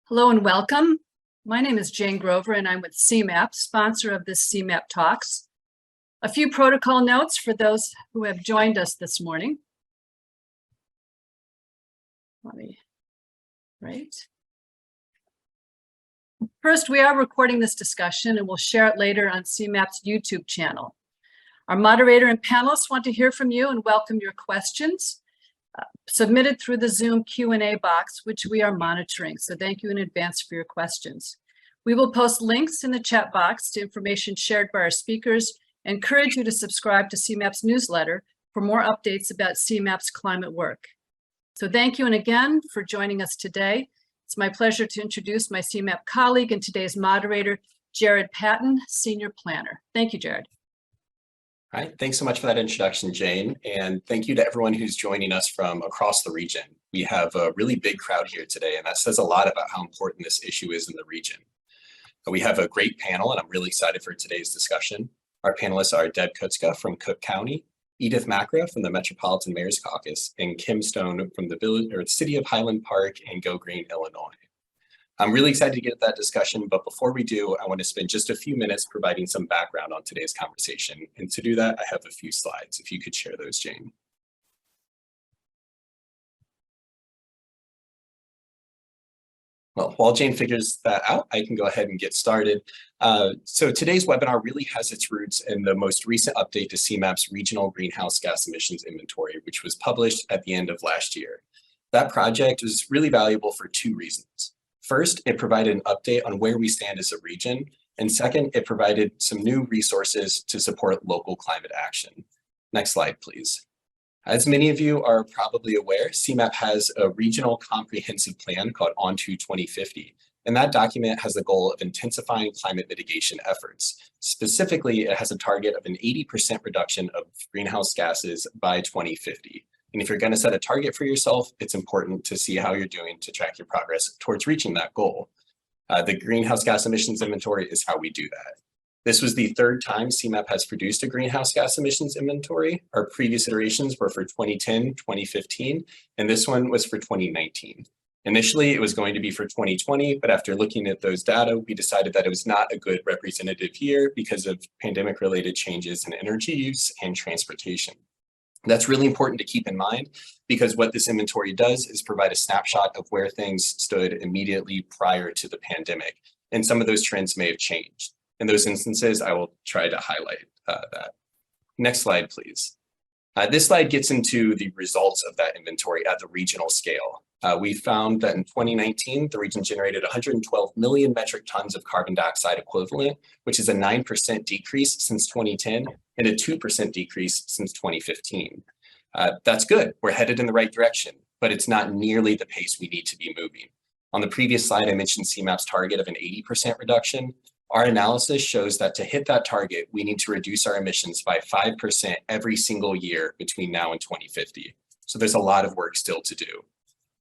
Hello and welcome. My name is Jane Grover and I'm with CMAP, sponsor of this CMAP Talks. A few protocol notes for those who have joined us this morning. First, we are recording this discussion and we'll share it later on CMAP's YouTube channel. Our moderator and panelists want to hear from you and welcome your questions submitted through the Zoom Q&A box, which we are monitoring. So thank you in advance for your questions. We will post links in the chat box to information shared by our speakers and encourage you to subscribe to CMAP's newsletter for more updates about CMAP's climate work. So thank you and again for joining us today. It's my pleasure to introduce my CMAP colleague and today's moderator, Jared Patton, Senior Planner. Thank you, Jared. All right, thanks so much for that introduction, Jane. And thank you to everyone who's joining us from across the region. We have a really big crowd here today, and that says a lot about how important this issue is in the region. We have a great panel, and I'm really excited for today's discussion. Our panelists are Deb Kutska from Cook County, Edith Macra from the Metropolitan Mayor's Caucus, and Kim Stone from the City of Highland Park and Go Green, Illinois. I'm really excited to get at that discussion, but before we do, I want to spend just a few minutes providing some background on today's conversation. And to do that, I have a few slides. If you could share those, Jane. Well, while Jane figures that out, I can go ahead and get started. So today's webinar really has its roots in the most recent update to CMAP's Regional Greenhouse Gas Emissions Inventory, which was published at the end of last year. That project was really valuable for two reasons. First, it provided an update on where we stand as a region. And second, it provided some new resources to support local climate action. Next slide, please. As many of you are probably aware, CMAP has a regional comprehensive plan called Onto 2050. And that document has the goal of intensifying climate mitigation efforts. Specifically, it has a target of an 80% reduction of greenhouse gases by 2050. And if you're going to set a target for yourself, it's important to see how you're doing to track your progress towards reaching that goal. The greenhouse gas emissions inventory is how we do that. This was the third time CMAP has produced a greenhouse gas emissions inventory. Our previous iterations were for 2010, 2015, and this one was for 2019. Initially, it was going to be for 2020, but after looking at those data, we decided that it was not a good representative year because of pandemic-related changes in energy use and transportation. That's really important to keep in mind because what this inventory does is provide a snapshot of where things stood immediately prior to the pandemic. And some of those trends may have changed. In those instances, I will try to highlight that. Next slide, please. This slide gets into the results of that inventory at the regional scale. We found that in 2019, the region generated 112 million metric tons of carbon dioxide equivalent, which is a 9% decrease since 2010 and a 2% decrease since 2015. That's good. We're headed in the right direction, but it's not nearly the pace we need to be moving. On the previous slide, I mentioned CMAP's target of an 80% reduction. Our analysis shows that to hit that target, we need to reduce our emissions by 5% every single year between now and 2050. So there's a lot of work still to do.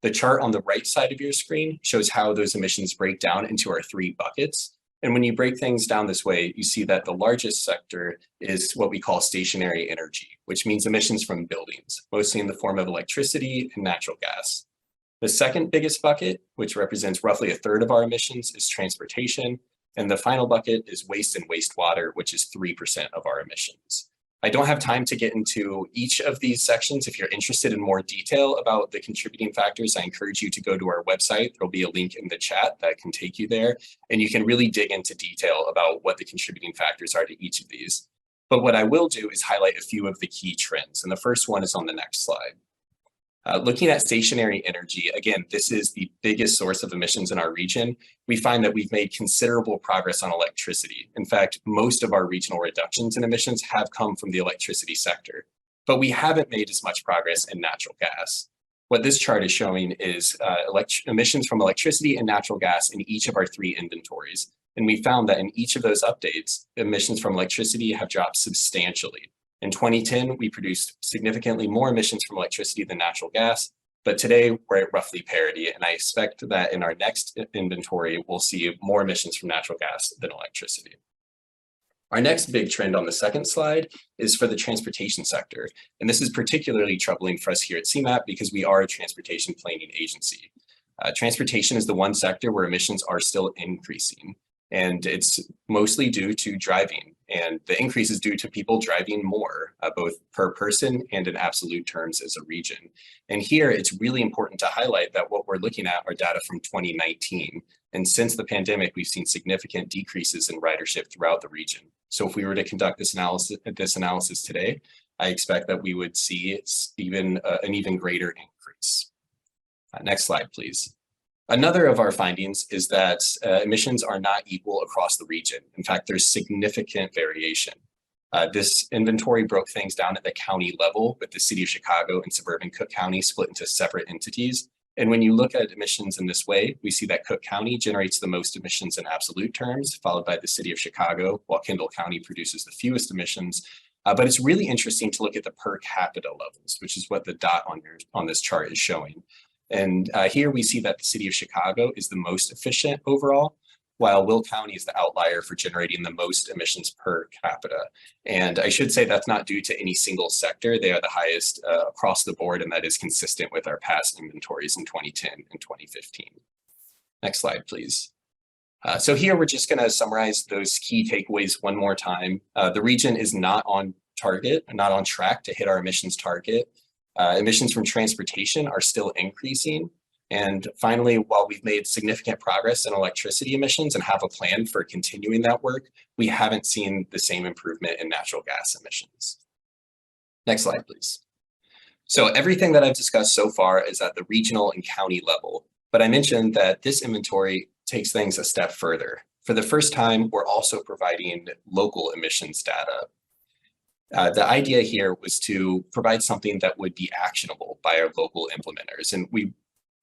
The chart on the right side of your screen shows how those emissions break down into our three buckets. And when you break things down this way, you see that the largest sector is what we call stationary energy, which means emissions from buildings, mostly in the form of electricity and natural gas. The second biggest bucket, which represents roughly a third of our emissions, is transportation. And the final bucket is waste and wastewater, which is 3% of our emissions. I don't have time to get into each of these sections. If you're interested in more detail about the contributing factors, I encourage you to go to our website. There'll be a link in the chat that can take you there, and you can really dig into detail about what the contributing factors are to each of these. But what I will do is highlight a few of the key trends, and the first one is on the next slide. Looking at stationary energy, again, this is the biggest source of emissions in our region. We find that we've made considerable progress on electricity. In fact, most of our regional reductions in emissions have come from the electricity sector, but we haven't made as much progress in natural gas. What this chart is showing is emissions from electricity and natural gas in each of our three inventories. And we found that in each of those updates, emissions from electricity have dropped substantially. In 2010, we produced significantly more emissions from electricity than natural gas, but today we're at roughly parity, and I expect that in our next inventory, we'll see more emissions from natural gas than electricity. Our next big trend on the second slide is for the transportation sector, and this is particularly troubling for us here at CMAP because we are a transportation planning agency. Transportation is the one sector where emissions are still increasing, and it's mostly due to driving. And the increase is due to people driving more, both per person and in absolute terms as a region. And here it's really important to highlight that what we're looking at are data from 2019. And since the pandemic, we've seen significant decreases in ridership throughout the region. So if we were to conduct this analysis today, I expect that we would see an even greater increase. Next slide, please. Another of our findings is that emissions are not equal across the region. In fact, there's significant variation. This inventory broke things down at the county level, with the city of Chicago and suburban Cook County split into separate entities. And when you look at emissions in this way, we see that Cook County generates the most emissions in absolute terms, followed by the city of Chicago, while Kendall County produces the fewest emissions. But it's really interesting to look at the per capita levels, which is what the dot on this chart is showing. And here we see that the city of Chicago is the most efficient overall, while Will County is the outlier for generating the most emissions per capita. And I should say that's not due to any single sector. They are the highest across the board, and that is consistent with our past inventories in 2010 and 2015. Next slide, please. So here we're just going to summarize those key takeaways one more time. The region is not on target, not on track to hit our emissions target. Emissions from transportation are still increasing. And finally, while we've made significant progress in electricity emissions and have a plan for continuing that work, we haven't seen the same improvement in natural gas emissions. Next slide, please. So everything that I've discussed so far is at the regional and county level, but I mentioned that this inventory takes things a step further. For the first time, we're also providing local emissions data. The idea here was to provide something that would be actionable by our local implementers. And we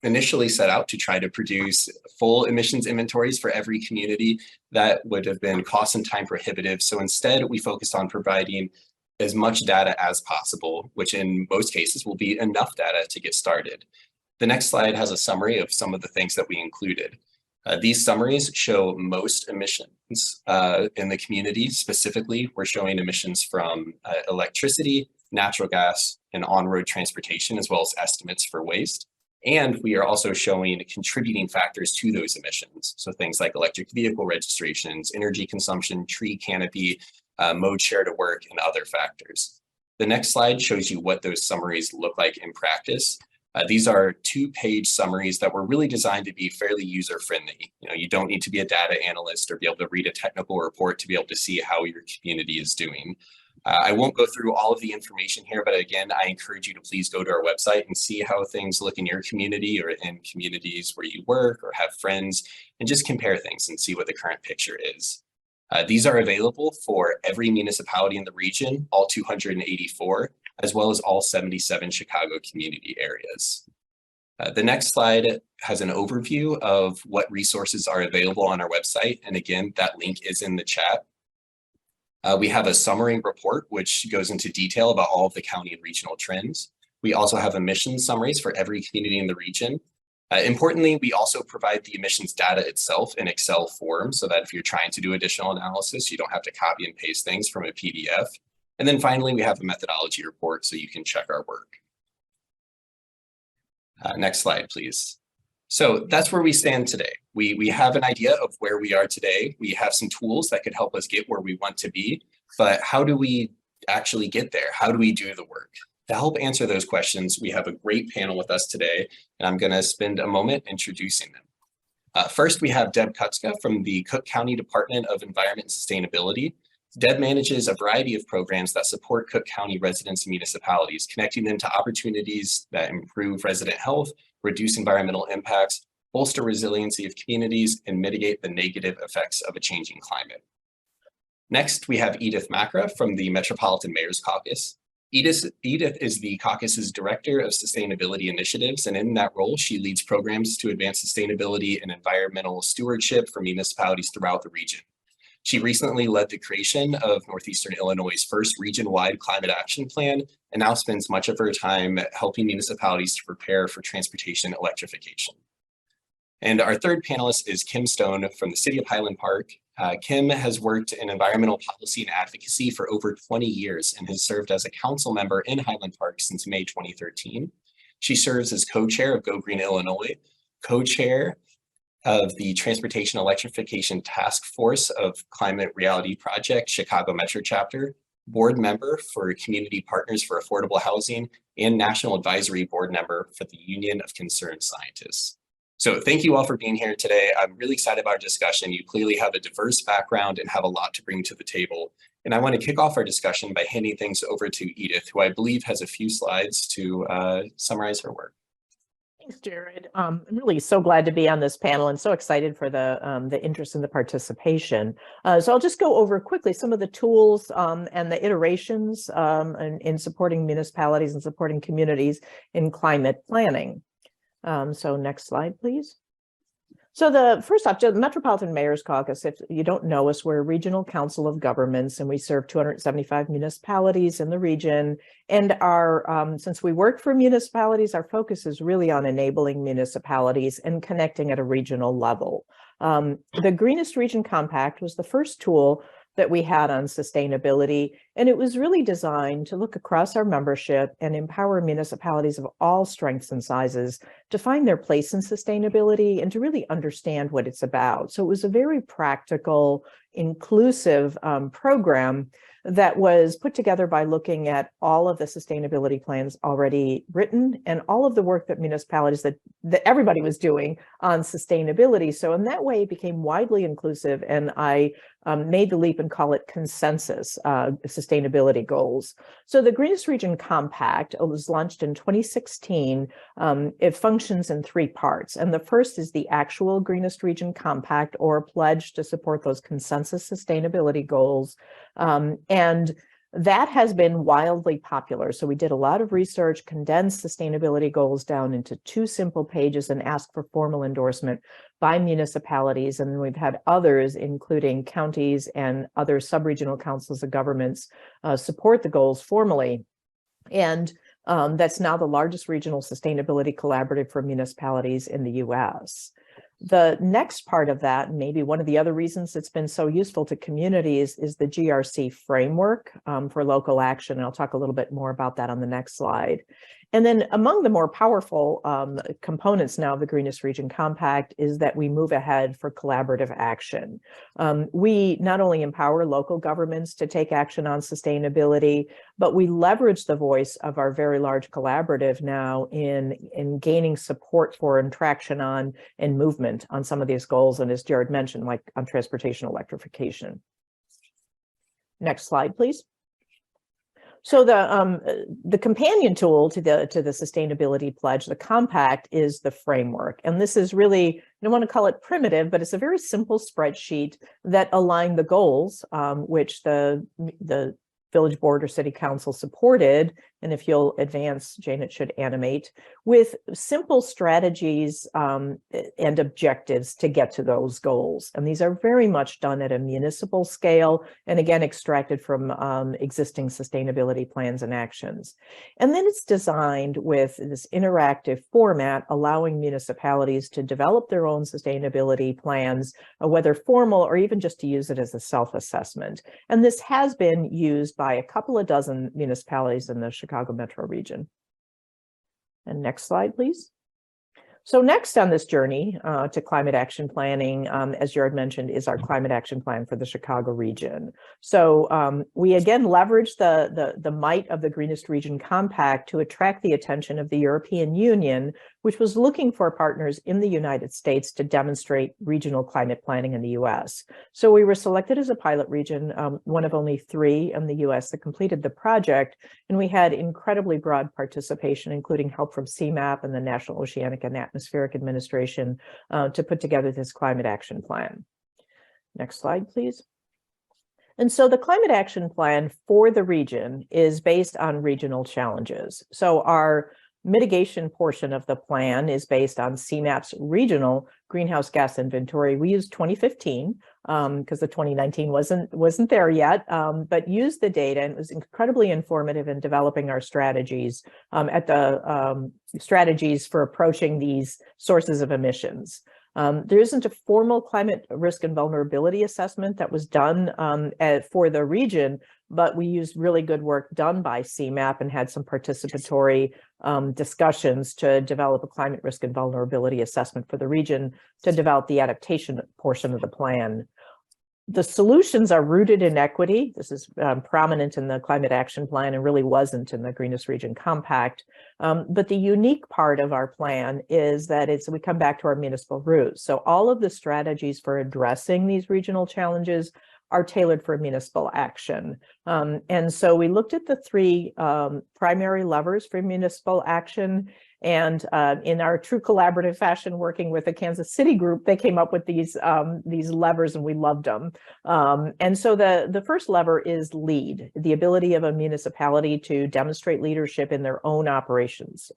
initially set out to try to produce full emissions inventories for every community. That would have been cost and time prohibitive. So instead, we focused on providing as much data as possible, which in most cases will be enough data to get started. The next slide has a summary of some of the things that we included. These summaries show most emissions in the community. Specifically, we're showing emissions from electricity, natural gas, and on-road transportation, as well as estimates for waste. And we are also showing contributing factors to those emissions. So things like electric vehicle registrations, energy consumption, tree canopy, mode share to work, and other factors. The next slide shows you what those summaries look like in practice. These are 2-page summaries that were really designed to be fairly user-friendly. You don't need to be a data analyst or be able to read a technical report to be able to see how your community is doing. I won't go through all of the information here, but again, I encourage you to please go to our website and see how things look in your community or in communities where you work or have friends, and just compare things and see what the current picture is. These are available for every municipality in the region, all 284, as well as all 77 Chicago community areas. The next slide has an overview of what resources are available on our website. And again, that link is in the chat. We have a summary report, which goes into detail about all of the county and regional trends. We also have emissions summaries for every community in the region. Importantly, we also provide the emissions data itself in Excel form so that if you're trying to do additional analysis, you don't have to copy and paste things from a PDF. And then finally, we have a methodology report so you can check our work. Next slide, please. So that's where we stand today. We have an idea of where we are today. We have some tools that could help us get where we want to be, but how do we actually get there? How do we do the work? To help answer those questions, we have a great panel with us today, and I'm going to spend a moment introducing them. First, we have Deb Kutzka from the Cook County Department of Environment and Sustainability. Deb manages a variety of programs that support Cook County residents and municipalities, connecting them to opportunities that improve resident health, reduce environmental impacts, bolster resiliency of communities, and mitigate the negative effects of a changing climate. Next, we have Edith Macra from the Metropolitan Mayor's Caucus. Edith is the caucus's Director of Sustainability Initiatives, and in that role, she leads programs to advance sustainability and environmental stewardship for municipalities throughout the region. She recently led the creation of Northeastern Illinois' first region-wide climate action plan, and now spends much of her time helping municipalities to prepare for transportation electrification. And our third panelist is Kim Stone from the City of Highland Park. Kim has worked in environmental policy and advocacy for over 20 years and has served as a council member in Highland Park since May 2013. She serves as co-chair of Go Green Illinois, co-chair of the Transportation Electrification Task Force of Climate Reality Project, Chicago Metro Chapter, board member for Community Partners for Affordable Housing, and National Advisory Board member for the Union of Concerned Scientists. So thank you all for being here today. I'm really excited about our discussion. You clearly have a diverse background and have a lot to bring to the table. And I want to kick off our discussion by handing things over to Edith, who I believe has a few slides to summarize her work. Thanks, Jared. I'm really so glad to be on this panel and so excited for the interest and the participation. So I'll just go over quickly some of the tools and the iterations in supporting municipalities and supporting communities in climate planning. So next slide, please. So the first off, the Metropolitan Mayor's Caucus, if you don't know us, we're a regional council of governments and we serve 275 municipalities in the region. And our since we work for municipalities, our focus is really on enabling municipalities and connecting at a regional level. The Greenest Region Compact was the first tool that we had on sustainability, and it was really designed to look across our membership and empower municipalities of all strengths and sizes to find their place in sustainability and to really understand what it's about. So it was a very practical, inclusive program that was put together by looking at all of the sustainability plans already written and all of the work that municipalities that everybody was doing on sustainability. So in that way, it became widely inclusive, and I made the leap and call it consensus sustainability goals. So the Greenest Region Compact was launched in 2016. It functions in three parts. And the first is the actual Greenest Region Compact, or a pledge to support those consensus sustainability goals. And that has been wildly popular. So we did a lot of research, condensed sustainability goals down into 2 simple pages and asked for formal endorsement by municipalities. And we've had others, including counties and other sub-regional councils of governments, support the goals formally. And that's now the largest regional sustainability collaborative for municipalities in the US. The next part of that, and maybe one of the other reasons it's been so useful to communities, is the GRC framework for local action. And I'll talk a little bit more about that on the next slide. And then among the more powerful components now of the Greenest Region Compact is that we move ahead for collaborative action. We not only empower local governments to take action on sustainability, but we leverage the voice of our very large collaborative now in gaining support for and traction on and movement on some of these goals. And as Jared mentioned, like on transportation electrification. Next slide, please. So the companion tool to the sustainability pledge, the compact, is the framework. And this is really, I don't want to call it primitive, but it's a very simple spreadsheet that align the goals, which the village board or city council supported. And if you'll advance, Jane, it should animate, with simple strategies and objectives to get to those goals. And these are very much done at a municipal scale, and again, extracted from existing sustainability plans and actions. And then it's designed with this interactive format, allowing municipalities to develop their own sustainability plans, whether formal or even just to use it as a self-assessment. And this has been used by a couple of dozen municipalities in the Chicago metro region. And next slide, please. So next on this journey to climate action planning, as Jared mentioned, is our climate action plan for the Chicago region. So we again leverage the might of the Greenest Region Compact to attract the attention of the European Union, which was looking for partners in the United States to demonstrate regional climate planning in the US. So we were selected as a pilot region, one of only 3 in the US that completed the project, and we had incredibly broad participation, including help from CMAP and the National Oceanic and Atmospheric Administration to put together this climate action plan. Next slide, please. And so the climate action plan for the region is based on regional challenges. So our mitigation portion of the plan is based on CMAP's regional greenhouse gas inventory. We used 2015 because the 2019 wasn't there yet, but used the data, and it was incredibly informative in developing our strategies strategies for approaching these sources of emissions. There isn't a formal climate risk and vulnerability assessment that was done for the region, but we used really good work done by CMAP and had some participatory discussions to develop a climate risk and vulnerability assessment for the region to develop the adaptation portion of the plan. The solutions are rooted in equity. This is prominent in the Climate Action Plan and really wasn't in the Greenest Region Compact. But the unique part of our plan is that we come back to our municipal roots. So all of the strategies for addressing these regional challenges are tailored for municipal action. And so we looked at the three primary levers for municipal action. And in our true collaborative fashion, working with the Kansas City group, they came up with these levers and we loved them. And so the first lever is lead, the ability of a municipality to demonstrate leadership in their own operations,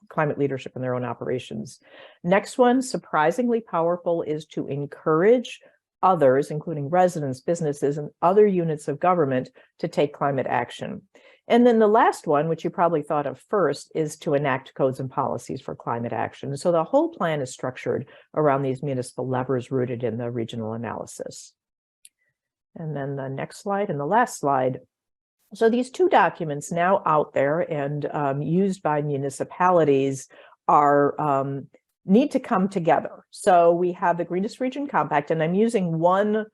climate leadership in their own operations. Next one, surprisingly powerful, is to encourage others, including residents, businesses, and other units of government to take climate action. And then the last one, which you probably thought of first, is to enact codes and policies for climate action. So the whole plan is structured around these municipal levers rooted in the regional analysis. And then the next slide and the last slide. So these two documents now out there and used by municipalities are need to come together. So we have the Greenest Region Compact, and I'm using one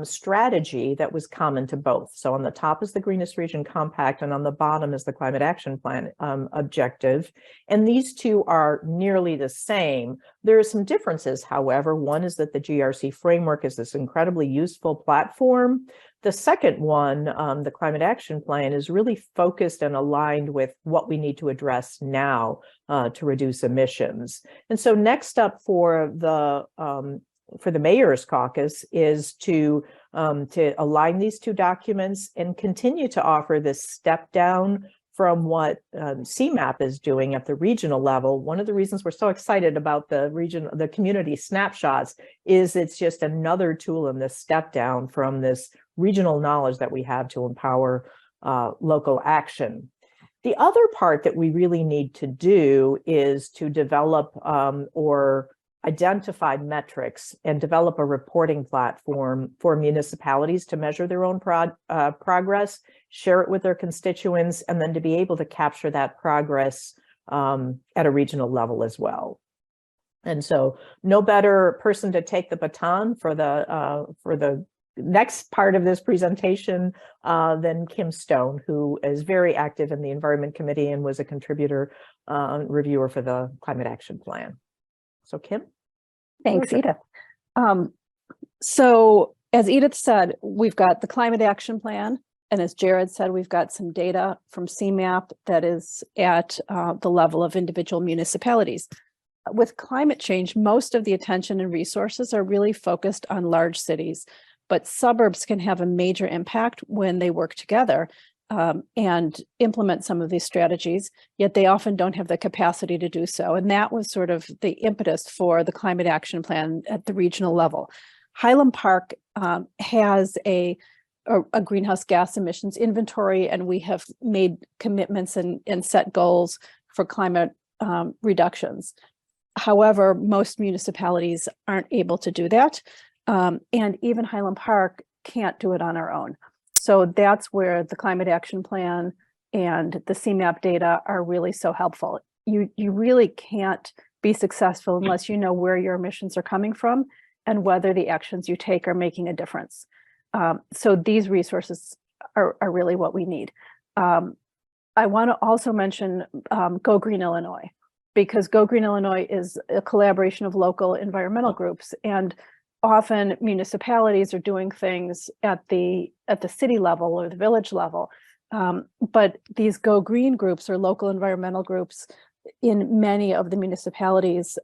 strategy that was common to both. So on the top is the Greenest Region Compact, and on the bottom is the Climate Action Plan objective. And these two are nearly the same. There are some differences, however. One is that the GRC framework is this incredibly useful platform. The second one, the Climate Action Plan, is really focused and aligned with what we need to address now to reduce emissions. And so next up for the Mayor's Caucus is to align these two documents and continue to offer this step down from what CMAP is doing at the regional level. One of the reasons we're so excited about the community snapshots is it's just another tool in this step down from this regional knowledge that we have to empower local action. The other part that we really need to do is to develop or identify metrics and develop a reporting platform for municipalities to measure their own progress, share it with their constituents, and then to be able to capture that progress at a regional level as well. And so no better person to take the baton for the next part of this presentation than Kim Stone, who is very active in the Environment Committee and was a contributor reviewer for the Climate Action Plan. So Kim? Thanks, Edith. So as Edith said, we've got the Climate Action Plan. And as Jared said, we've got some data from CMAP that is at the level of individual municipalities. With climate change, most of the attention and resources are really focused on large cities, but suburbs can have a major impact when they work together and implement some of these strategies, yet they often don't have the capacity to do so. And that was sort of the impetus for the Climate Action Plan at the regional level. Highland Park has a greenhouse gas emissions inventory, and we have made commitments and set goals for climate reductions. However, most municipalities aren't able to do that. And even Highland Park can't do it on our own. So that's where the Climate Action Plan and the CMAP data are really so helpful. You really can't be successful unless you know where your emissions are coming from and whether the actions you take are making a difference. So these resources are really what we need. I want to also mention Go Green Illinois, because Go Green Illinois is a collaboration of local environmental groups, and often municipalities are doing things at the city level or the village level. But these Go Green groups or local environmental groups in many of the municipalities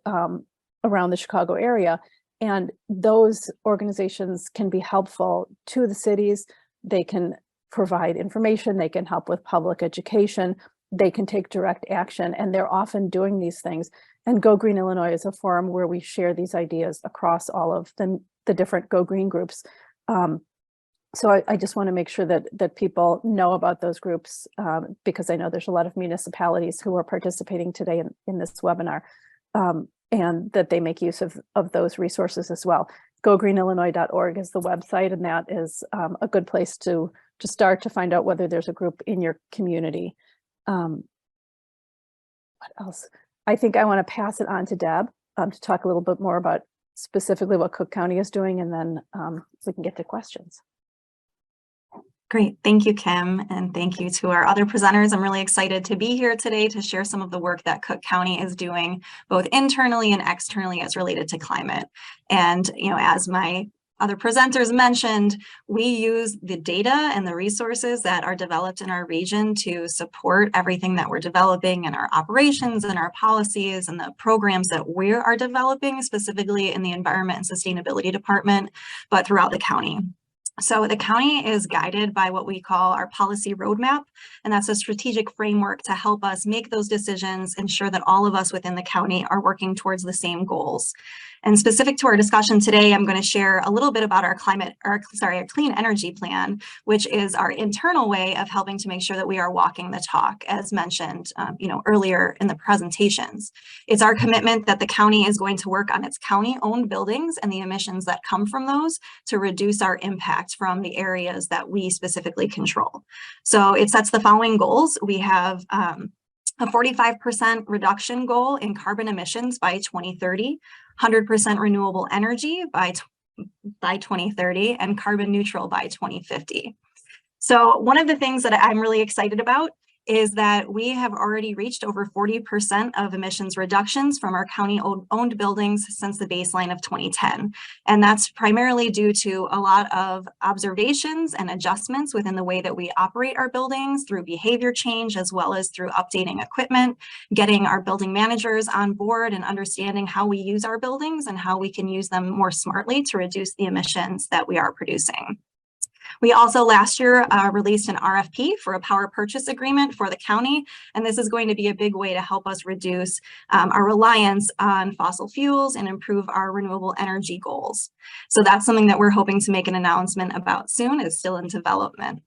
around the Chicago area. And those organizations can be helpful to the cities. They can provide information, they can help with public education, they can take direct action, and they're often doing these things. And Go Green Illinois is a forum where we share these ideas across all of the different Go Green groups. So I just want to make sure that people know about those groups, because I know there's a lot of municipalities who are participating today in this webinar, and that they make use of those resources as well. GoGreenIllinois.org is the website, and that is a good place to to start to find out whether there's a group in your community. What else? I think I want to pass it on to Deb to talk a little bit more about specifically what Cook County is doing, and then we can get to questions. Great. Thank you, Kim. And thank you to our other presenters. I'm really excited to be here today to share some of the work that Cook County is doing, both internally and externally as related to climate. And, you know, as my other presenters mentioned, we use the data and the resources that are developed in our region to support everything that we're developing in our operations and our policies and the programs that we are developing, specifically in the Environment and Sustainability Department, but throughout the county. So the county is guided by what we call our policy roadmap, and that's a strategic framework to help us make those decisions, ensure that all of us within the county are working towards the same goals. And specific to our discussion today, I'm going to share a little bit about our our clean energy plan, which is our internal way of helping to make sure that we are walking the talk, as mentioned, earlier in the presentations. It's our commitment that the county is going to work on its county-owned buildings and the emissions that come from those to reduce our impact from the areas that we specifically control. So it sets the following goals. We have a 45% reduction goal in carbon emissions by 2030, 100% renewable energy by 2030, and carbon neutral by 2050. So one of the things that I'm really excited about is that we have already reached over 40% of emissions reductions from our county-owned buildings since the baseline of 2010. And that's primarily due to a lot of observations and adjustments within the way that we operate our buildings through behavior change, as well as through updating equipment, getting our building managers on board and understanding how we use our buildings and how we can use them more smartly to reduce the emissions that we are producing. We also last year released an RFP for a power purchase agreement for the county, and this is going to be a big way to help us reduce our reliance on fossil fuels and improve our renewable energy goals. So that's something that we're hoping to make an announcement about soon. It's still in development.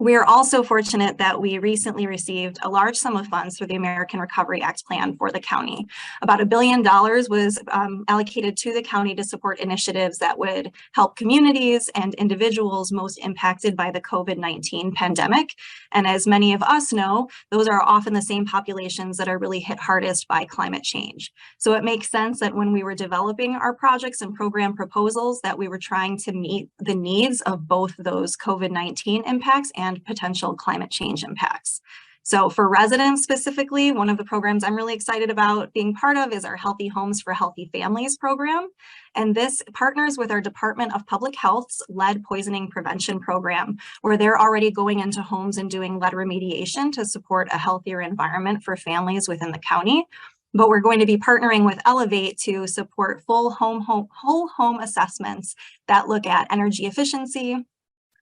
We are also fortunate that we recently received a large sum of funds through the American Recovery Act plan for the county. About $1 billion was allocated to the county to support initiatives that would help communities and individuals most impacted by the COVID-19 pandemic. And as many of us know, those are often the same populations that are really hit hardest by climate change. So it makes sense that when we were developing our projects and program proposals, that we were trying to meet the needs of both those COVID-19 impacts and potential climate change impacts. So for residents specifically, one of the programs I'm really excited about being part of is our Healthy Homes for Healthy Families program. And this partners with our Department of Public Health's lead poisoning prevention program, where they're already going into homes and doing lead remediation to support a healthier environment for families within the county. But we're going to be partnering with Elevate to support whole home assessments that look at energy efficiency,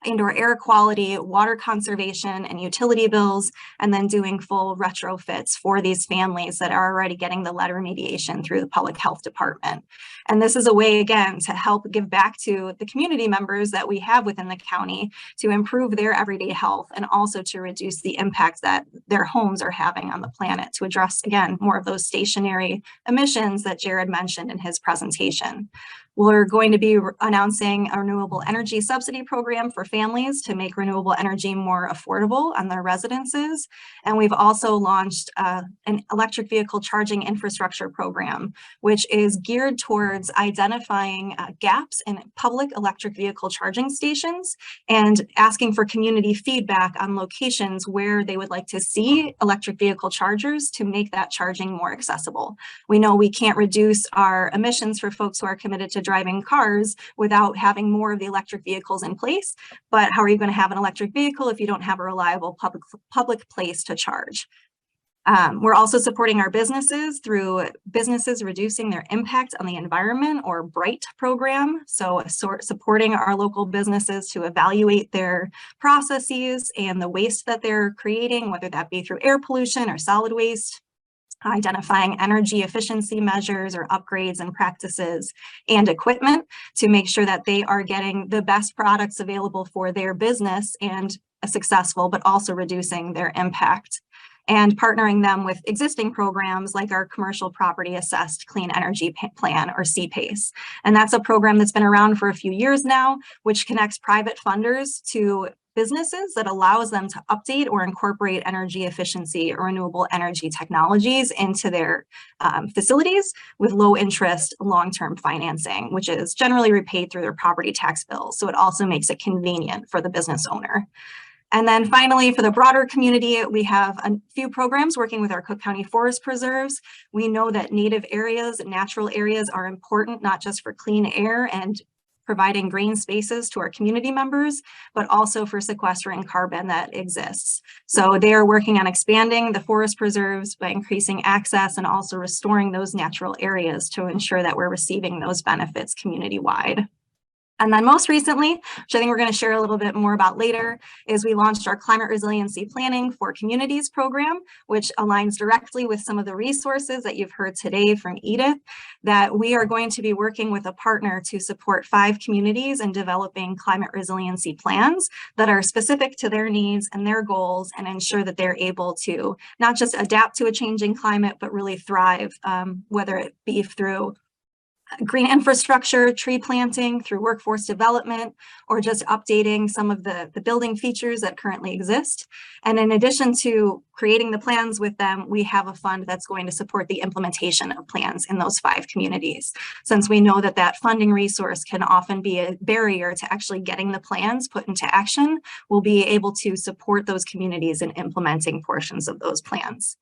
indoor air quality, water conservation, and utility bills, and then doing full retrofits for these families that are already getting the lead remediation through the public health department. And this is a way, again, to help give back to the community members that we have within the county to improve their everyday health and also to reduce the impacts that their homes are having on the planet, to address, again, more of those stationary emissions that Jared mentioned in his presentation. We're going to be announcing a renewable energy subsidy program for families to make renewable energy more affordable on their residences. And we've also launched an electric vehicle charging infrastructure program, which is geared towards identifying gaps in public electric vehicle charging stations and asking for community feedback on locations where they would like to see electric vehicle chargers to make that charging more accessible. We know we can't reduce our emissions for folks who are committed to driving cars without having more of the electric vehicles in place. But how are you going to have an electric vehicle if you don't have a reliable public place to charge? We're also supporting our businesses through businesses reducing their impact on the environment, or BRIGHT program. So supporting our local businesses to evaluate their processes and the waste that they're creating, whether that be through air pollution or solid waste, identifying energy efficiency measures or upgrades and practices and equipment to make sure that they are getting the best products available for their business and successful, but also reducing their impact. And partnering them with existing programs like our Commercial Property Assessed Clean Energy Plan, or CPACE. And that's a program that's been around for a few years now, which connects private funders to businesses that allows them to update or incorporate energy efficiency or renewable energy technologies into their facilities with low interest long-term financing, which is generally repaid through their property tax bills. So it also makes it convenient for the business owner. And then finally, for the broader community, we have a few programs working with our Cook County Forest Preserves. We know that native areas and natural areas are important, not just for clean air and providing green spaces to our community members, but also for sequestering carbon that exists. So they are working on expanding the forest preserves by increasing access and also restoring those natural areas to ensure that we're receiving those benefits community-wide. And then most recently, which I think we're going to share a little bit more about later, is we launched our Climate Resiliency Planning for Communities program, which aligns directly with some of the resources that you've heard today from Edith, that we are going to be working with a partner to support 5 communities in developing climate resiliency plans that are specific to their needs and their goals and ensure that they're able to not just adapt to a changing climate, but really thrive, whether it be through green infrastructure, tree planting, through workforce development, or just updating some of the building features that currently exist. And in addition to creating the plans with them, we have a fund that's going to support the implementation of plans in those 5 communities. Since we know that that funding resource can often be a barrier to actually getting the plans put into action, we'll be able to support those communities in implementing portions of those plans.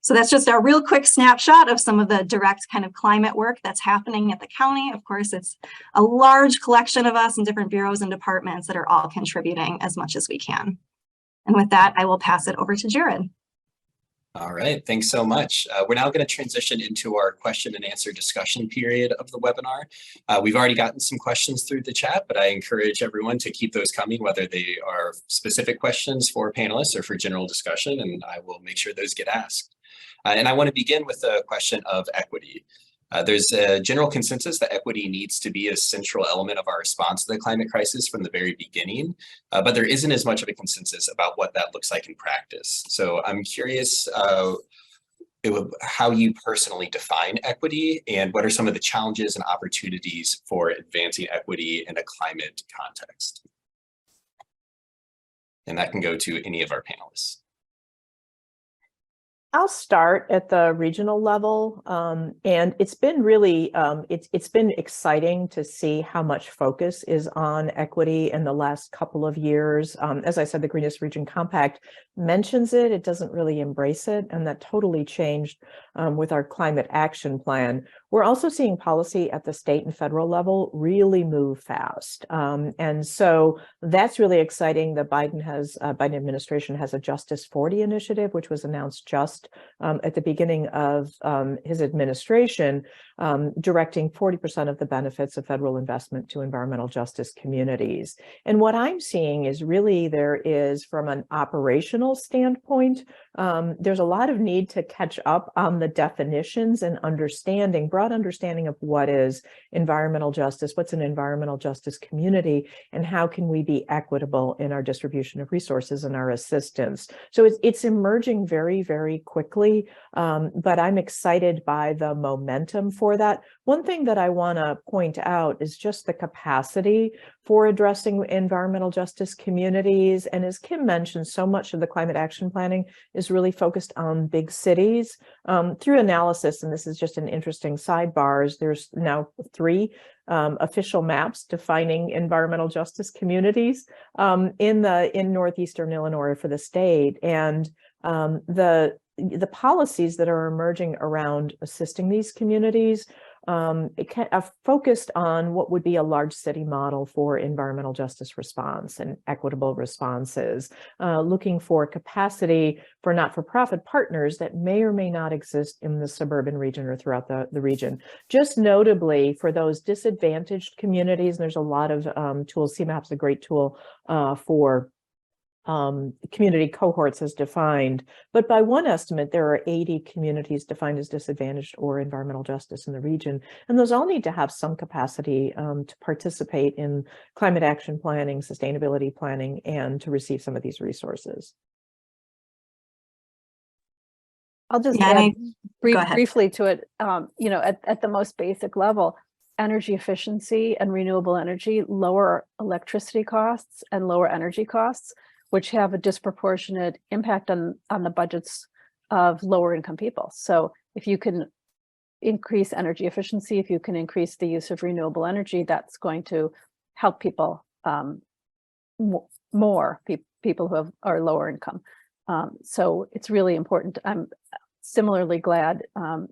So that's just a real quick snapshot of some of the direct kind of climate work that's happening at the county. Of course, it's a large collection of us in different bureaus and departments that are all contributing as much as we can. And with that, I will pass it over to Jared. All right, thanks so much. We're now going to transition into our question and answer discussion period of the webinar. We've already gotten some questions through the chat, but I encourage everyone to keep those coming, whether they are specific questions for panelists or for general discussion, and I will make sure those get asked. And I want to begin with the question of equity. There's a general consensus that equity needs to be a central element of our response to the climate crisis from the very beginning, but there isn't as much of a consensus about what that looks like in practice. So I'm curious how you personally define equity and what are some of the challenges and opportunities for advancing equity in a climate context. And that can go to any of our panelists. I'll start at the regional level, and it's been really, it's been exciting to see how much focus is on equity in the last couple of years. As I said, the Greenest Region Compact mentions it, it doesn't really embrace it, and that totally changed with our climate action plan. We're also seeing policy at the state and federal level really move fast. And so that's really exciting. The Biden administration has a Justice 40 initiative, which was announced just at the beginning of his administration, directing 40% of the benefits of federal investment to environmental justice communities. And what I'm seeing is really there is, from an operational standpoint, there's a lot of need to catch up on the definitions and understanding, broad understanding of what is environmental justice, what's an environmental justice community, and how can we be equitable in our distribution of resources and our assistance. So it's emerging very, very quickly, but I'm excited by the momentum for that. One thing that I want to point out is just the capacity for addressing environmental justice communities. And as Kim mentioned, so much of the climate action planning is really focused on big cities. Through analysis, and this is just an interesting sidebars, there's now 3 official maps defining environmental justice communities in northeastern Illinois for the state. And the policies that are emerging around assisting these communities focused on what would be a large city model for environmental justice response and equitable responses, looking for capacity for not-for-profit partners that may or may not exist in the suburban region or throughout the region. Just notably for those disadvantaged communities, and there's a lot of tools. CMAP's a great tool for community cohorts as defined, but by one estimate, there are 80 communities defined as disadvantaged or environmental justice in the region. And those all need to have some capacity to participate in climate action planning, sustainability planning, and to receive some of these resources. I'll just add briefly to it, at the most basic level. energy efficiency and renewable energy lower electricity costs and lower energy costs, which have a disproportionate impact on the budgets of lower income people. So if you can increase energy efficiency, if you can increase the use of renewable energy, that's going to help people more people who are lower income. So it's really important. I'm similarly glad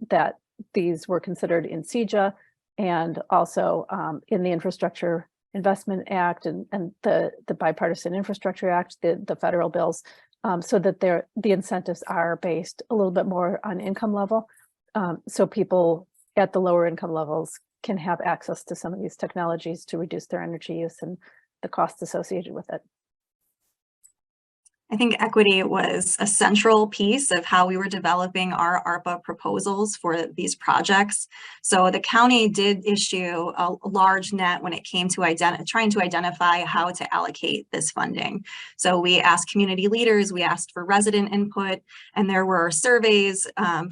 that these were considered in CEJA and also in the Infrastructure Investment Act and the Bipartisan Infrastructure Act, the federal bills, so that the incentives are based a little bit more on income level. So people at the lower income levels can have access to some of these technologies to reduce their energy use and the costs associated with it. I think equity was a central piece of how we were developing our ARPA proposals for these projects. So the county did issue a large net when it came to trying to identify how to allocate this funding. So we asked community leaders, we asked for resident input, and there were surveys,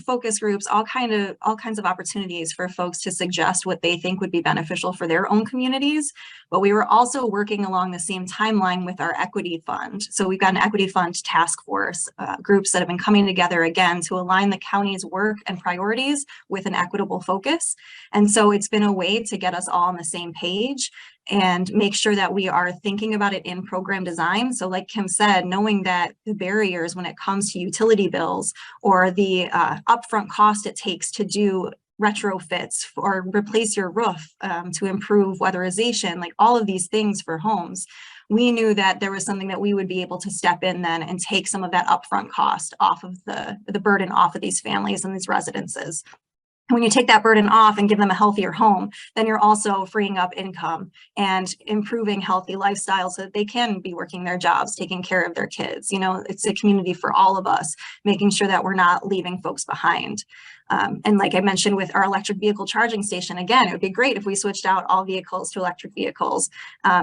focus groups, all kinds of opportunities for folks to suggest what they think would be beneficial for their own communities. But we were also working along the same timeline with our equity fund. So we've got an equity fund task force, groups that have been coming together again to align the county's work and priorities with an equitable focus. And so it's been a way to get us all on the same page and make sure that we are thinking about it in program design. So like Kim said, knowing that the barriers when it comes to utility bills or the upfront cost it takes to do retrofits or replace your roof to improve weatherization, like all of these things for homes, we knew that there was something that we would be able to step in then and take some of that upfront cost off of the burden off of these families and these residences. And when you take that burden off and give them a healthier home, then you're also freeing up income and improving healthy lifestyles so that they can be working their jobs, taking care of their kids. You know, it's a community for all of us, making sure that we're not leaving folks behind. And like I mentioned with our electric vehicle charging station, again, it would be great if we switched out all vehicles to electric vehicles.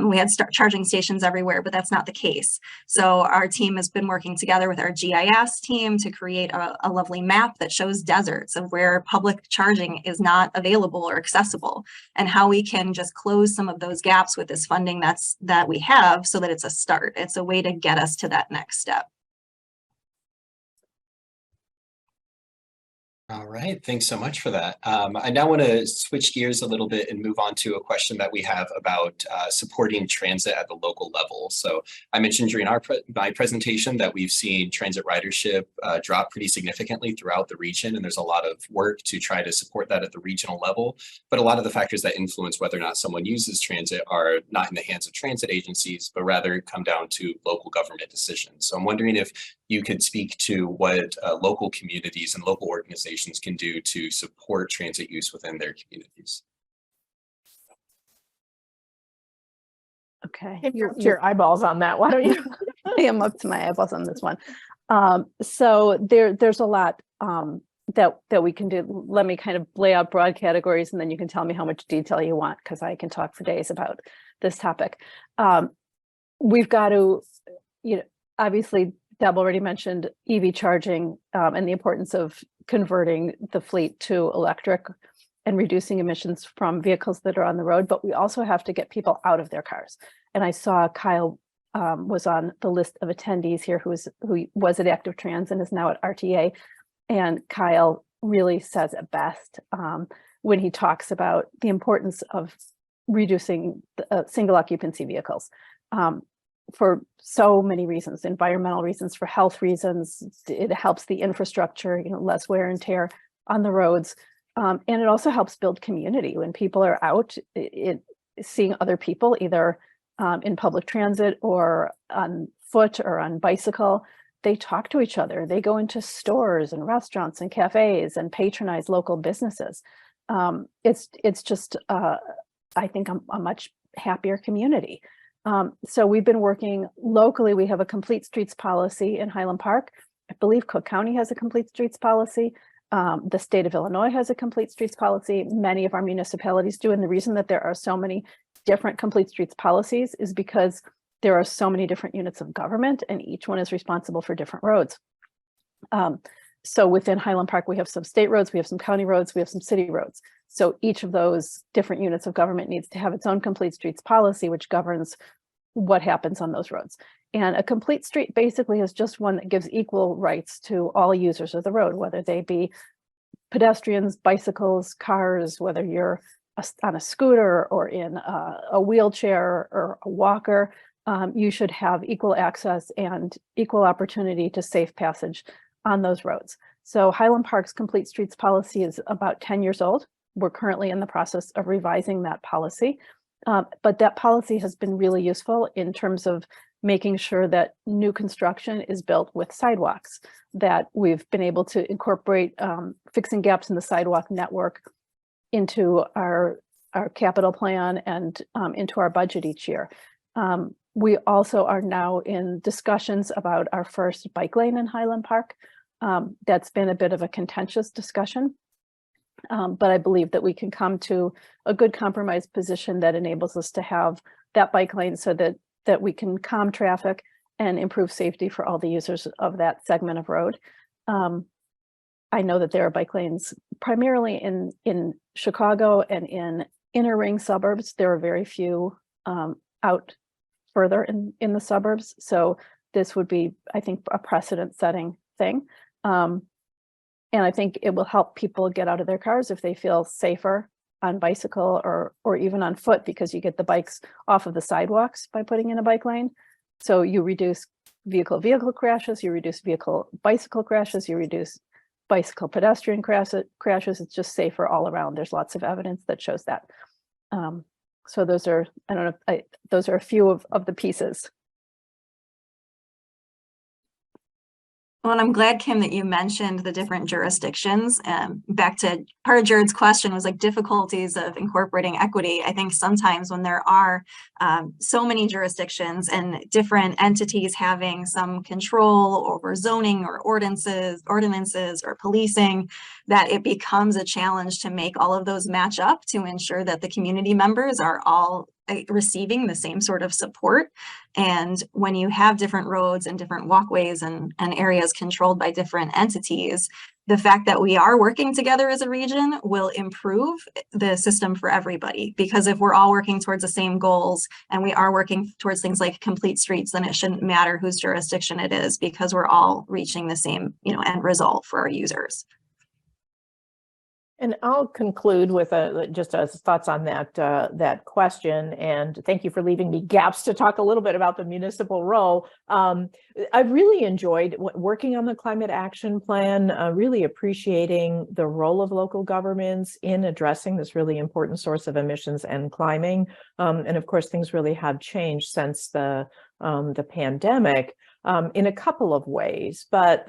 We had charging stations everywhere, but that's not the case. So our team has been working together with our GIS team to create a lovely map that shows deserts of where public charging is not available or accessible, and how we can just close some of those gaps with this funding that we have, so that it's a start. It's a way to get us to that next step. All right, thanks so much for that. I now want to switch gears a little bit and move on to a question that we have about supporting transit at the local level. So I mentioned during my presentation that we've seen transit ridership drop pretty significantly throughout the region, and there's a lot of work to try to support that at the regional level. But a lot of the factors that influence whether or not someone uses transit are not in the hands of transit agencies, but rather come down to local government decisions. So I'm wondering if you could speak to what local communities and local organizations can do to support transit use within their communities. Okay. You're up to your eyeballs on that. Why don't you? I am up to my eyeballs on this one. So there's a lot that we can do. Let me kind of lay out broad categories, and then you can tell me how much detail you want, because I can talk for days about this topic. We've got to, obviously, Deb already mentioned EV charging and the importance of converting the fleet to electric and reducing emissions from vehicles that are on the road, but we also have to get people out of their cars. And I saw Kyle was on the list of attendees here who was at Active Trans and is now at RTA. And Kyle really says it best when he talks about the importance of reducing single occupancy vehicles. For so many reasons, environmental reasons, for health reasons. It helps the infrastructure, less wear and tear on the roads. And it also helps build community when people are out seeing other people, either in public transit or on foot or on bicycle. They talk to each other. They go into stores and restaurants and cafes and patronize local businesses. It's just, I think, a much happier community. So we've been working locally. We have a complete streets policy in Highland Park. I believe Cook County has a complete streets policy. The state of Illinois has a complete streets policy. Many of our municipalities do. And the reason that there are so many different complete streets policies is because there are so many different units of government, and each one is responsible for different roads. So within Highland Park, we have some state roads, we have some county roads, we have some city roads. So each of those different units of government needs to have its own complete streets policy, which governs what happens on those roads. And a complete street basically is just one that gives equal rights to all users of the road, whether they be pedestrians, bicycles, cars, whether you're on a scooter or in a wheelchair or a walker. You should have equal access and equal opportunity to safe passage on those roads. So Highland Park's Complete Streets policy is about 10 years old. We're currently in the process of revising that policy. But that policy has been really useful in terms of making sure that new construction is built with sidewalks, that we've been able to incorporate fixing gaps in the sidewalk network into our capital plan and into our budget each year. We also are now in discussions about our first bike lane in Highland Park. That's been a bit of a contentious discussion, but I believe that we can come to a good compromise position that enables us to have that bike lane so that we can calm traffic and improve safety for all the users of that segment of road. I know that there are bike lanes primarily in Chicago and in inner ring suburbs. There are very few out further in the suburbs. So this would be, I think, a precedent setting thing. And I think it will help people get out of their cars if they feel safer on bicycle or even on foot, because you get the bikes off of the sidewalks by putting in a bike lane. So you reduce vehicle crashes, you reduce bicycle crashes, you reduce bicycle pedestrian crashes. It's just safer all around. There's lots of evidence that shows that. So those are, I don't know, those are a few of the pieces. Well, and I'm glad, Kim, that you mentioned the different jurisdictions. Back to part of Jared's question was like difficulties of incorporating equity. I think sometimes when there are so many jurisdictions and different entities having some control over zoning or ordinances or policing, that it becomes a challenge to make all of those match up to ensure that the community members are all receiving the same sort of support. And when you have different roads and different walkways and areas controlled by different entities, the fact that we are working together as a region will improve the system for everybody. Because if we're all working towards the same goals and we are working towards things like complete streets, then it shouldn't matter whose jurisdiction it is, because we're all reaching the same, end result for our users. And I'll conclude with just thoughts on that question. And thank you for leaving me gaps to talk a little bit about the municipal role. I've really enjoyed working on the climate action plan, really appreciating the role of local governments in addressing this really important source of emissions and climbing. And of course, things really have changed since the pandemic. In a couple of ways, but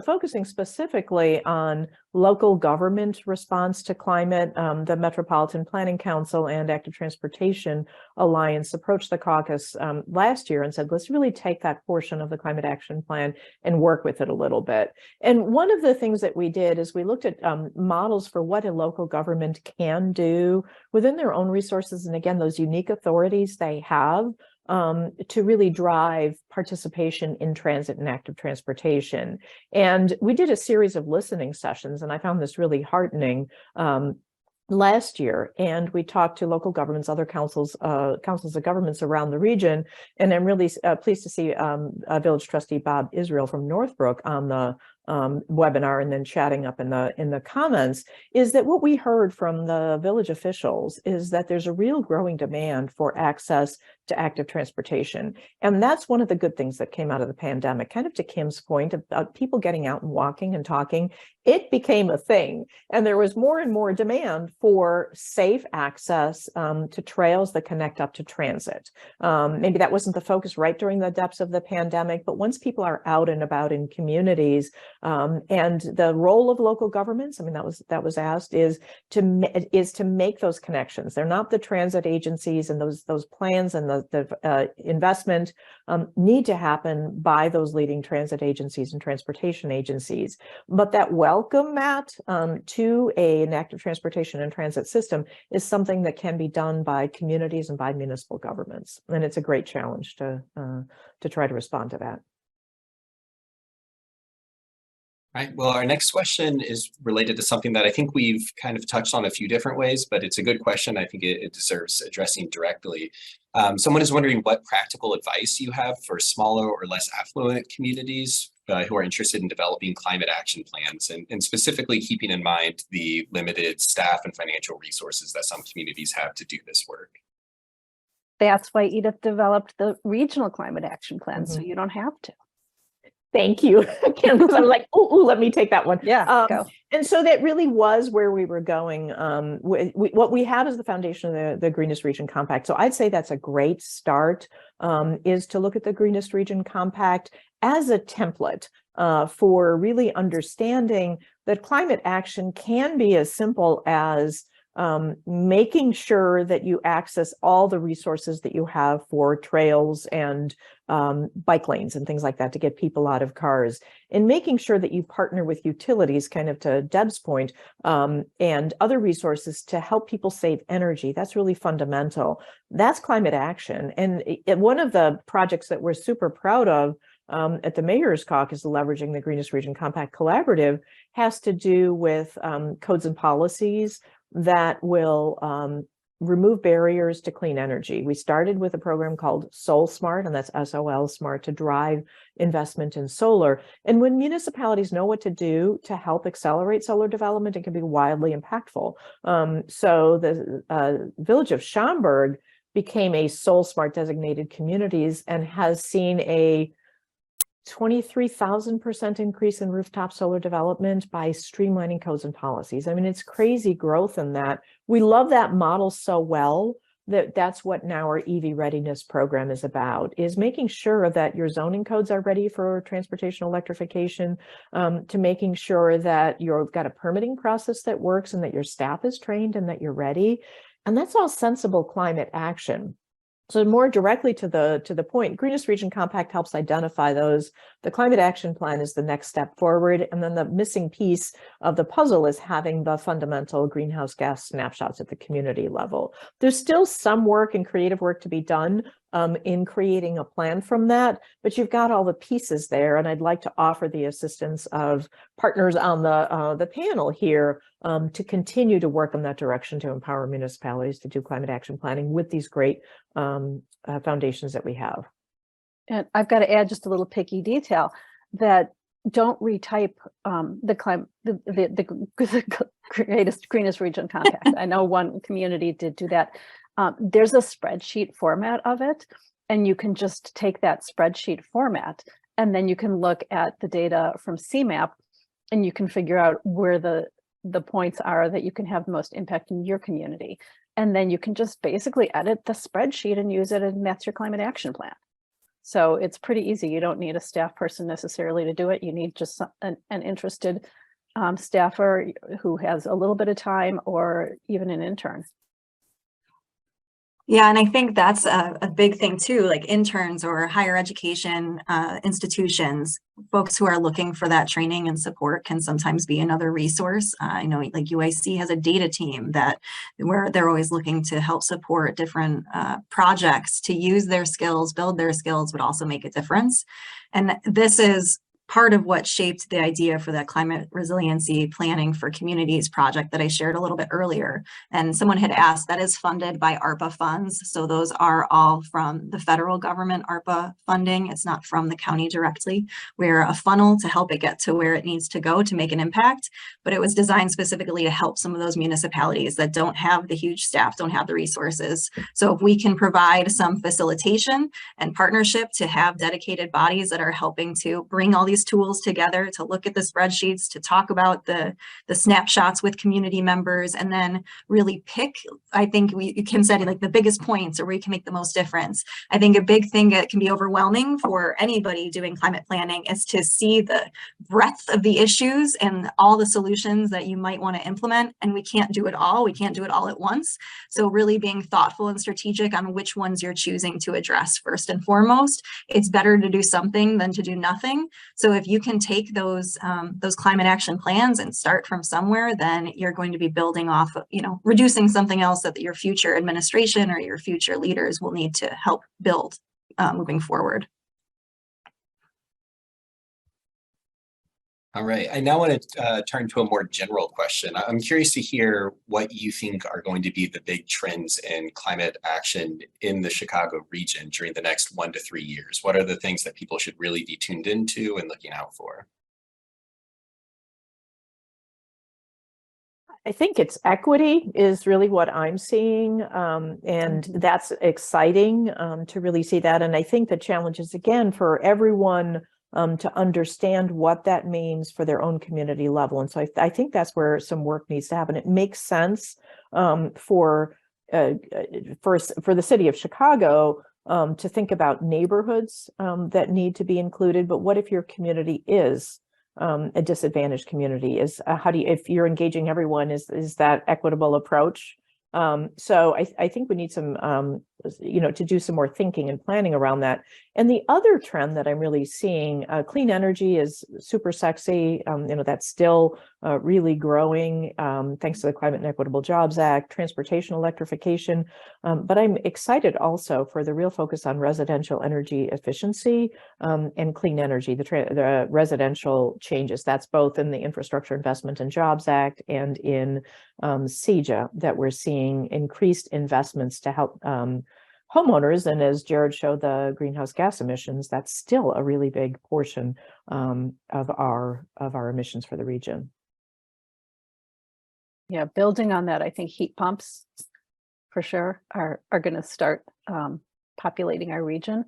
focusing specifically on local government response to climate, the Metropolitan Planning Council and Active Transportation Alliance approached the caucus last year and said, let's really take that portion of the climate action plan and work with it a little bit. And one of the things that we did is we looked at models for what a local government can do within their own resources, and again, those unique authorities they have, to really drive participation in transit and active transportation. And we did a series of listening sessions, and I found this really heartening last year. And we talked to local governments, other councils of governments around the region. And I'm really pleased to see Village Trustee Bob Israel from Northbrook on the webinar, and then chatting up in the comments, is that what we heard from the village officials is that there's a real growing demand for access to active transportation. And that's one of the good things that came out of the pandemic. Kind of to Kim's point about people getting out and walking and talking, it became a thing. And there was more and more demand for safe access to trails that connect up to transit. Maybe that wasn't the focus right during the depths of the pandemic, but once people are out and about in communities, and the role of local governments, I mean, that was asked, is to make those connections. They're not the transit agencies, and those plans and the investment need to happen by those leading transit agencies and transportation agencies. But that welcome, Matt, to an active transportation and transit system is something that can be done by communities and by municipal governments. And it's a great challenge to try to respond to that. Right. Well, our next question is related to something that I think we've kind of touched on a few different ways, but it's a good question. I think it deserves addressing directly. Someone is wondering what practical advice you have for smaller or less affluent communities who are interested in developing climate action plans, and specifically keeping in mind the limited staff and financial resources that some communities have to do this work. That's why Edith developed the regional climate action plan, so you don't have to. Thank you, Kim, because I'm like, oh, let me take that one. Yeah, go. And so that really was where we were going. What we have is the foundation of the Greenest Region Compact. So I'd say that's a great start, is to look at the Greenest Region Compact as a template for really understanding that climate action can be as simple as making sure that you access all the resources that you have for trails and bike lanes and things like that to get people out of cars, and making sure that you partner with utilities, kind of to Deb's point, and other resources to help people save energy. That's really fundamental. That's climate action. And one of the projects that we're super proud of at the Mayor's Caucus, leveraging the Greenest Region Compact Collaborative, has to do with codes and policies that will remove barriers to clean energy. We started with a program called Sol Smart, and that's SOL Smart, to drive investment in solar. And when municipalities know what to do to help accelerate solar development, it can be wildly impactful. So the village of Schaumburg became a Sol Smart designated communities and has seen a 23,000% increase in rooftop solar development by streamlining codes and policies. I mean, it's crazy growth in that. We love that model so well that that's what now our EV readiness program is about, is making sure that your zoning codes are ready for transportation electrification, to making sure that you've got a permitting process that works and that your staff is trained and that you're ready. And that's all sensible climate action. So more directly to the point, Greenest Region Compact helps identify those. The climate action plan is the next step forward. And then the missing piece of the puzzle is having the fundamental greenhouse gas snapshots at the community level. There's still some work and creative work to be done in creating a plan from that, but you've got all the pieces there. And I'd like to offer the assistance of partners on the panel here to continue to work in that direction to empower municipalities to do climate action planning with these great foundations that we have. And I've got to add just a little picky detail that don't retype the Greenest Region Compact. I know one community did do that. There's a spreadsheet format of it, and you can just take that spreadsheet format, and then you can look at the data from CMAP, and you can figure out where the points are that you can have the most impact in your community. And then you can just basically edit the spreadsheet and use it, and that's your climate action plan. So it's pretty easy. You don't need a staff person necessarily to do it. You need just an interested staffer who has a little bit of time, or even an intern. Yeah, and I think that's a big thing too, like interns or higher education institutions, folks who are looking for that training and support can sometimes be another resource. I know like UIC has a data team where they're always looking to help support different projects to use their skills, build their skills, but also make a difference. And this is part of what shaped the idea for that climate resiliency planning for communities project that I shared a little bit earlier. And someone had asked, that is funded by ARPA funds. So those are all from the federal government ARPA funding. It's not from the county directly. We're a funnel to help it get to where it needs to go to make an impact. But it was designed specifically to help some of those municipalities that don't have the huge staff, don't have the resources. So if we can provide some facilitation and partnership to have dedicated bodies that are helping to bring all these tools together, to look at the spreadsheets, to talk about the snapshots with community members, and then really pick, I think Kim said, like the biggest points or where you can make the most difference. I think a big thing that can be overwhelming for anybody doing climate planning is to see the breadth of the issues and all the solutions that you might want to implement. And we can't do it all. We can't do it all at once. So really being thoughtful and strategic on which ones you're choosing to address first and foremost. It's better to do something than to do nothing. So if you can take those climate action plans and start from somewhere, then you're going to be building off of, reducing something else that your future administration or your future leaders will need to help build moving forward. All right, I now want to turn to a more general question. I'm curious to hear what you think are going to be the big trends in climate action in the Chicago region during the next 1 to 3 years. What are the things that people should really be tuned into and looking out for? I think it's equity is really what I'm seeing, and that's exciting to really see that. And I think the challenge is, again, for everyone to understand what that means for their own community level. And so I think that's where some work needs to happen. It makes sense for the city of Chicago to think about neighborhoods that need to be included. But what if your community is a disadvantaged community? Is how do you, if you're engaging everyone, is that equitable approach? So I think we need some, to do some more thinking and planning around that. And the other trend that I'm really seeing, clean energy is super sexy. That's still really growing thanks to the Climate and Equitable Jobs Act, transportation electrification. But I'm excited also for the real focus on residential energy efficiency and clean energy, the residential changes. That's both in the Infrastructure Investment and Jobs Act and in CEJA that we're seeing increased investments to help homeowners. And as Jared showed, the greenhouse gas emissions, that's still a really big portion of our emissions for the region. Yeah, building on that, I think heat pumps for sure are going to start populating our region.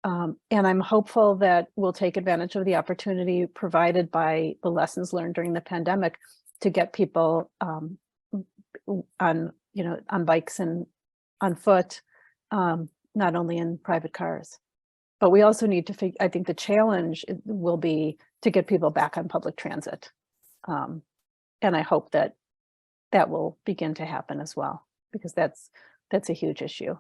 And I'm hopeful that we'll take advantage of the opportunity provided by the lessons learned during the pandemic to get people on bikes and on foot, not only in private cars. But we also need to I think the challenge will be to get people back on public transit. And I hope that will begin to happen as well, because that's a huge issue.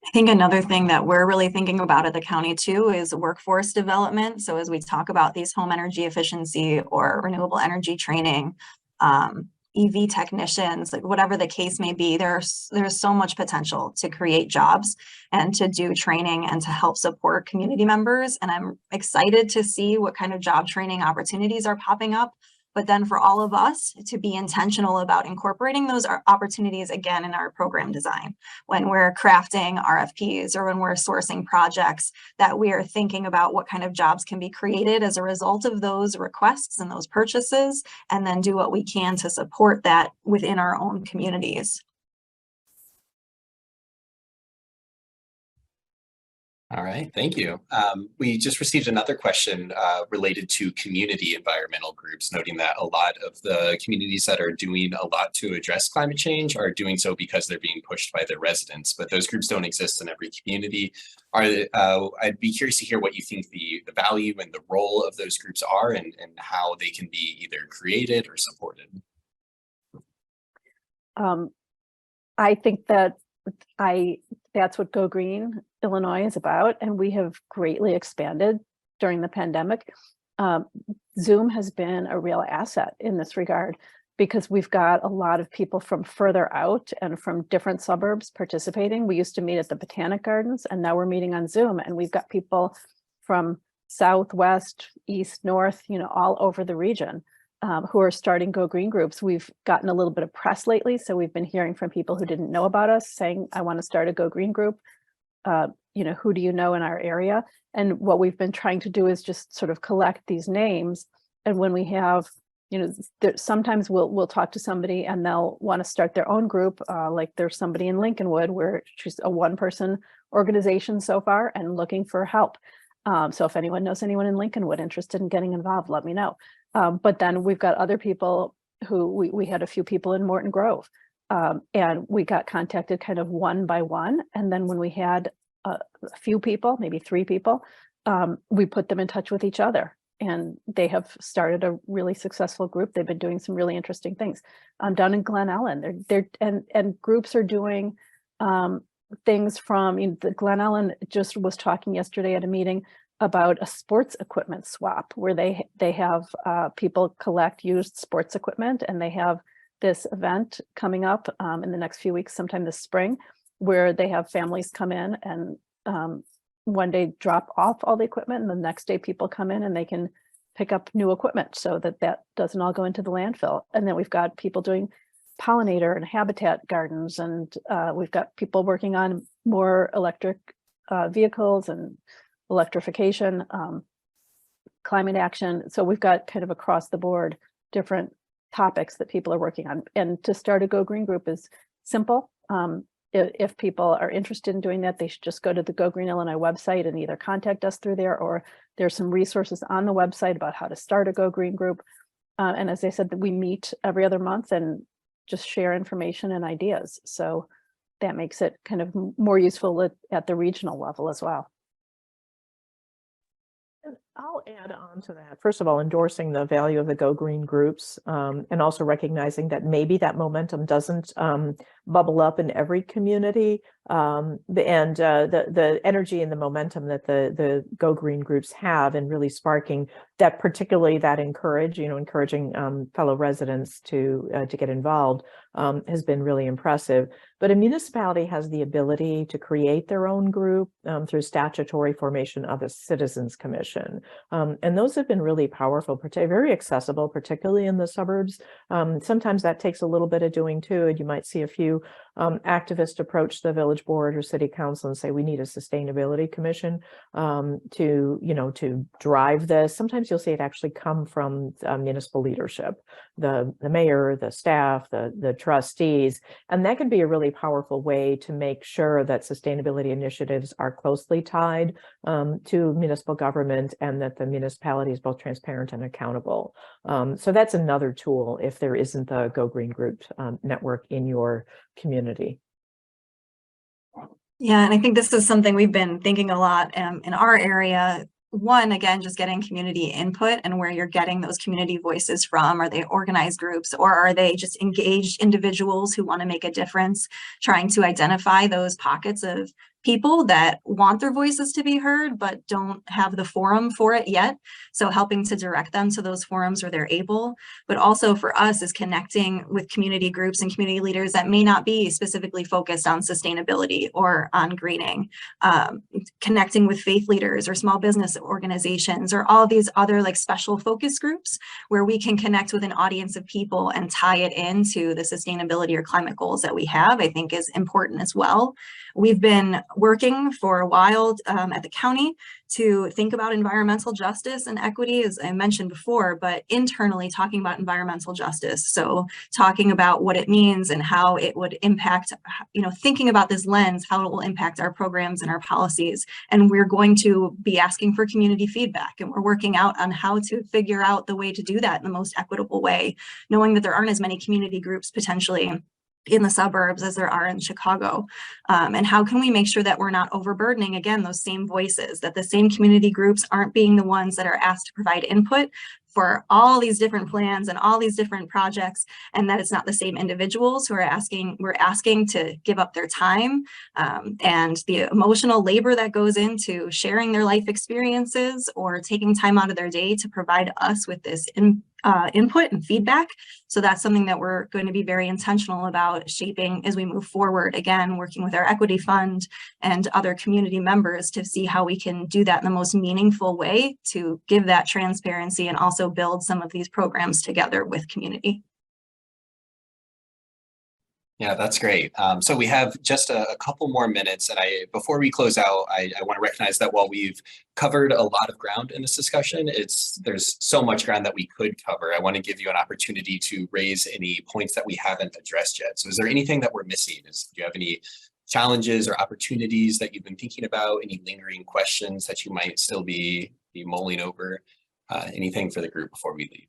I think another thing that we're really thinking about at the county too is workforce development. So as we talk about these home energy efficiency or renewable energy training, EV technicians, like whatever the case may be, there's so much potential to create jobs and to do training and to help support community members. And I'm excited to see what kind of job training opportunities are popping up. But then for all of us to be intentional about incorporating those opportunities again in our program design, when we're crafting RFPs or when we're sourcing projects, that we are thinking about what kind of jobs can be created as a result of those requests and those purchases, and then do what we can to support that within our own communities. All right, thank you. We just received another question related to community environmental groups, noting that a lot of the communities that are doing a lot to address climate change are doing so because they're being pushed by their residents, but those groups don't exist in every community. I'd be curious to hear what you think the value and the role of those groups are, and how they can be either created or supported. I think that's what Go Green Illinois is about, and we have greatly expanded during the pandemic. Zoom has been a real asset in this regard, because we've got a lot of people from further out and from different suburbs participating. We used to meet at the Botanic Gardens, and now we're meeting on Zoom, and we've got people from south, west, east, north, all over the region who are starting Go Green groups. We've gotten a little bit of press lately, so we've been hearing from people who didn't know about us saying, I want to start a Go Green group. Who do you know in our area? And what we've been trying to do is just sort of collect these names. And when we have, sometimes we'll talk to somebody and they'll want to start their own group. Like there's somebody in Lincolnwood where she's a one-person organization so far and looking for help. So if anyone knows anyone in Lincolnwood interested in getting involved, let me know. But then we've got other people who we had a few people in Morton Grove, and we got contacted kind of one by one. And then when we had a few people, maybe 3 people, we put them in touch with each other, and they have started a really successful group. They've been doing some really interesting things down in Glen Ellen. And groups are doing things from, the Glen Ellen just was talking yesterday at a meeting about a sports equipment swap, where they have people collect used sports equipment, and they have this event coming up in the next few weeks, sometime this spring, where they have families come in and one day drop off all the equipment, and the next day people come in and they can pick up new equipment so that that doesn't all go into the landfill. And then we've got people doing pollinator and habitat gardens, and we've got people working on more electric vehicles and electrification, climate action. So we've got kind of across the board different topics that people are working on. And to start a Go Green group is simple. If people are interested in doing that, they should just go to the Go Green Illinois website and either contact us through there, or there's some resources on the website about how to start a Go Green group. And as I said, we meet every other month and just share information and ideas. So that makes it kind of more useful at the regional level as well. And I'll add on to that. First of all, endorsing the value of the Go Green groups, and also recognizing that maybe that momentum doesn't bubble up in every community, and the energy and the momentum that the Go Green groups have, and really sparking that, particularly that encouraging fellow residents to get involved, has been really impressive. But a municipality has the ability to create their own group through statutory formation of a citizens commission. And those have been really powerful, very accessible, particularly in the suburbs. Sometimes that takes a little bit of doing too, and you might see a few activists approach the village board or city council and say, we need a sustainability commission to drive this. Sometimes you'll see it actually come from municipal leadership, the mayor, the staff, the trustees, and that can be a really powerful way to make sure that sustainability initiatives are closely tied to municipal government, and that the municipality is both transparent and accountable. So that's another tool if there isn't the Go Green Group network in your community. Yeah, and I think this is something we've been thinking a lot in our area. One, again, just getting community input and where you're getting those community voices from. Are they organized groups, or are they just engaged individuals who want to make a difference, trying to identify those pockets of people that want their voices to be heard but don't have the forum for it yet? So helping to direct them to those forums where they're able, but also for us is connecting with community groups and community leaders that may not be specifically focused on sustainability or on greening, connecting with faith leaders or small business organizations or all these other like special focus groups where we can connect with an audience of people and tie it into the sustainability or climate goals that we have, I think is important as well. We've been working for a while at the county to think about environmental justice and equity, as I mentioned before, but internally talking about environmental justice. So talking about what it means and how it would impact, thinking about this lens, how it will impact our programs and our policies. And we're going to be asking for community feedback, and we're working out on how to figure out the way to do that in the most equitable way, knowing that there aren't as many community groups potentially in the suburbs as there are in Chicago. And how can we make sure that we're not overburdening, again, those same voices, that the same community groups aren't being the ones that are asked to provide input for all these different plans and all these different projects, and that it's not the same individuals who are we're asking to give up their time and the emotional labor that goes into sharing their life experiences or taking time out of their day to provide us with this input and feedback. So that's something that we're going to be very intentional about shaping as we move forward, again, working with our equity fund and other community members to see how we can do that in the most meaningful way to give that transparency and also build some of these programs together with community. Yeah, that's great. So we have just a couple more minutes, and before we close out, I want to recognize that while we've covered a lot of ground in this discussion, there's so much ground that we could cover. I want to give you an opportunity to raise any points that we haven't addressed yet. So is there anything that we're missing? Do you have any challenges or opportunities that you've been thinking about? Any lingering questions that you might still be mulling over? Anything for the group before we leave?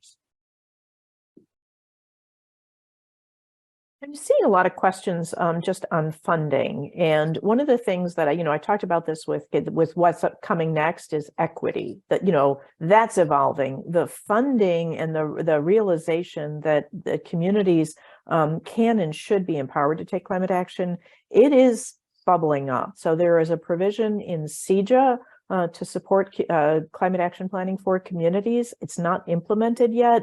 I'm seeing a lot of questions just on funding, and one of the things that I talked about this with what's coming next is equity. That that's evolving. The funding and the realization that the communities can and should be empowered to take climate action. It is bubbling up. So there is a provision in CEJA to support climate action planning for communities. It's not implemented yet.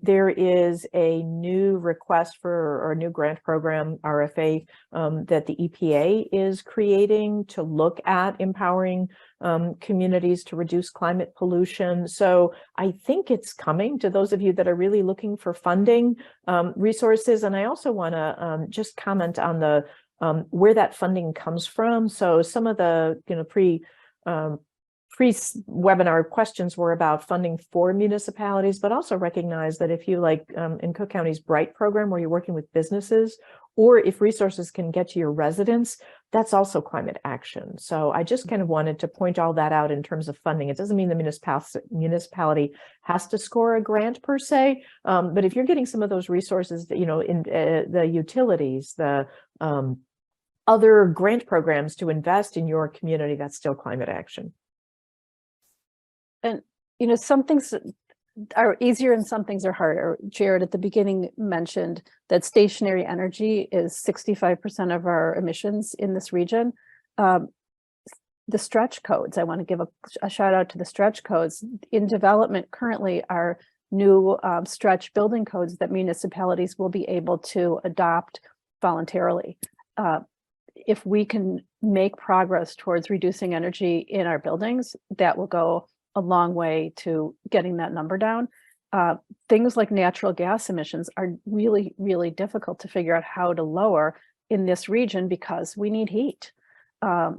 There is a new request for, or a new grant program, RFA, that the EPA is creating to look at empowering communities to reduce climate pollution. So I think it's coming to those of you that are really looking for funding resources. And I also want to just comment on the where that funding comes from. So some of the pre-webinar questions were about funding for municipalities, but also recognize that if you, like in Cook County's BRIGHT program, where you're working with businesses, or if resources can get to your residents, that's also climate action. So I just kind of wanted to point all that out in terms of funding. It doesn't mean the municipality has to score a grant per se, but if you're getting some of those resources, in the utilities, the other grant programs to invest in your community, that's still climate action. And, some things are easier and some things are harder. Jared at the beginning mentioned that stationary energy is 65% of our emissions in this region. The stretch codes, I want to give a shout out to the stretch codes. In development currently are new stretch building codes that municipalities will be able to adopt voluntarily. If we can make progress towards reducing energy in our buildings, that will go a long way to getting that number down. Things like natural gas emissions are really, really difficult to figure out how to lower in this region because we need heat. I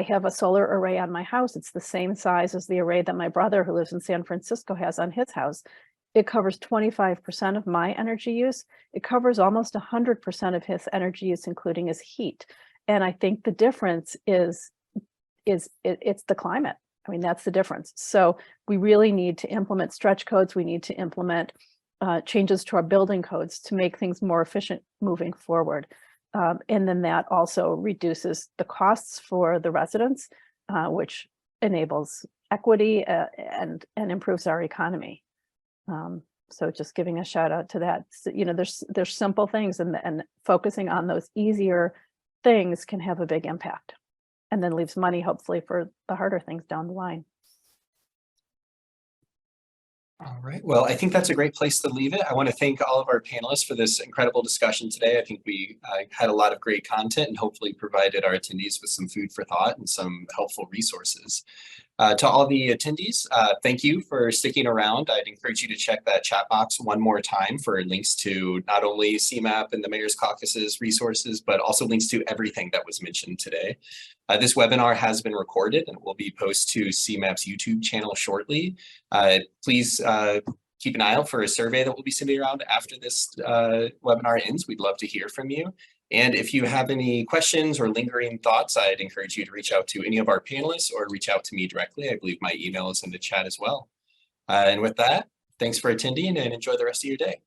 have a solar array on my house. It's the same size as the array that my brother who lives in San Francisco has on his house. It covers 25% of my energy use. It covers almost 100% of his energy use, including his heat. And I think the difference is it's the climate. I mean, that's the difference. So we really need to implement stretch codes. We need to implement changes to our building codes to make things more efficient moving forward. And then that also reduces the costs for the residents, which enables equity and improves our economy. So just giving a shout out to that. So, there's simple things and focusing on those easier things can have a big impact. And then leaves money, hopefully, for the harder things down the line. All right. Well, I think that's a great place to leave it. I want to thank all of our panelists for this incredible discussion today. I think we had a lot of great content and hopefully provided our attendees with some food for thought and some helpful resources. To all the attendees, thank you for sticking around. I'd encourage you to check that chat box one more time for links to not only CMAP and the Mayor's Caucus's resources, but also links to everything that was mentioned today. This webinar has been recorded and will be posted to CMAP's YouTube channel shortly. Please keep an eye out for a survey that will be sending around after this webinar ends. We'd love to hear from you. And if you have any questions or lingering thoughts, I'd encourage you to reach out to any of our panelists or reach out to me directly. I believe my email is in the chat as well. And with that, thanks for attending and enjoy the rest of your day.